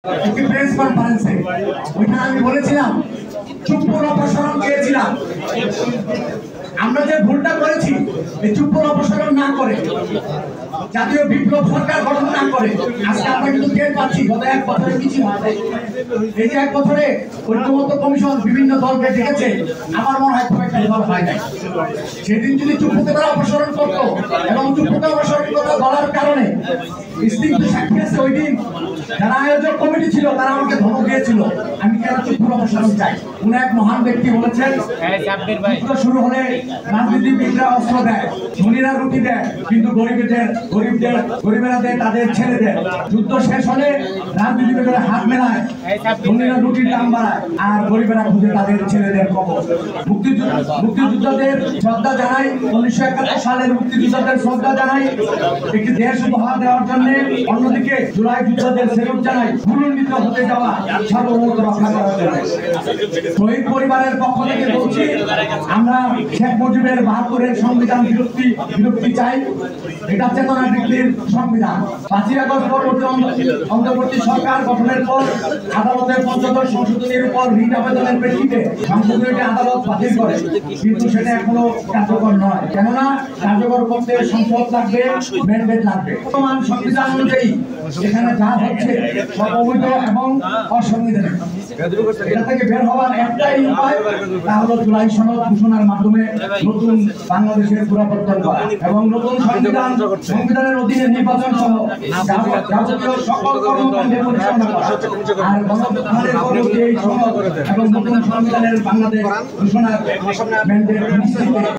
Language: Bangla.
একটি প্রেস কনফারেন্সে ওইখানে আমি বলেছিলাম চুপ্পুর অপসারণ চেয়েছিলাম। আমরা যে ভুলটা করেছি এই চুপ্পুর অপসারণ না করে জাতীয় বিপ্লব সরকার গঠন না করে আজকে আমরা কিন্তু টের পাচ্ছি গত এক বছরে কিছু হয় নাই। এই যে এক বছরে ঐক্যমত্য কমিশন বিভিন্ন দলকে ডেকেছে, আমার মনে হয় খুব একটা ভালো হয় নাই। সেদিন যদি চুপ্পুকে তারা অপসারণ করতো এবং চুপ্পুকে অপসারণ কথা বলার কারণে স্নিগ্ধ সাক্ষী আছে ওই দিন যারা আয়োজক কমিটি ছিল তারা আমাকে ধমক দিয়েছিল আমি কেন চুপ্পুর অপসারণ চাই। উনি এক মহান ব্যক্তি বলেছেন যুদ্ধ শুরু হলে রাজনীতিবিদরা অস্ত্র দেয়, ধনীরা রুটি দেয়, কিন্তু গরিবেরা দেয় তাদের ছেলেদের। যুদ্ধ শেষ হলে রাজনীতিবিদরা হাত মেলায়, ধনীরা রুটির দাম বাড়ায় আর গরিবেরা খুঁজে তাদের ছেলেদের কবর। মুক্তিযোদ্ধাদের শ্রদ্ধা জানাই, 1971 সালের মুক্তিযোদ্ধাদের শ্রদ্ধা জানাই, একটি দেশ উপহার দেওয়ার জন্য। অন্যদিকে জুলাই যোদ্ধাদের সেলুট জানাই, ভুলুণ্ঠিত হতে যাওয়া সার্বভৌমত্ব রক্ষা করার জন্য। শহীদ পরিবারের পক্ষ থেকে বলছি আমরা শেখ মুজিবের 72-এর সংবিধান বিরক্তি চাই। এটা চেতনা বৃদ্ধির সংবিধান। 5ই আগস্ট পরবর্তী অন্তর্বর্তী সরকার গঠনের পর আদালতের পঞ্চদশ সংশোধনীর উপর রিট আবেদনের প্রেক্ষিতে সংশোধনীটি আদালত বাতিল করে, কিন্তু সেটা এখনো কার্যকর নয়। কেননা কার্যকর করতে সংসদ লাগবে, ম্যান্ডেট লাগবে। বর্তমান সংবিধান অনুযায়ী এখানে যা হচ্ছে সব অবৈধ এবং অসাংবিধানিক। এটা থেকে বের হওয়ার একটাই উপায়, তা হলো জুলাই সনদ ঘোষণার মাধ্যমে নতুন বাংলাদেশের পুনর্গঠন করা এবং নতুন সংবিধানের অধীনে নির্বাচন সহ যাবতীয় সকল কর্মকাণ্ডে পরিচালনা করা। আর গণঅভ্যুত্থানের পরবর্তী এই সনদ এবং নতুন সংবিধানের বাংলাদেশ ঘোষণার ম্যান্ডেট নিশ্চিতে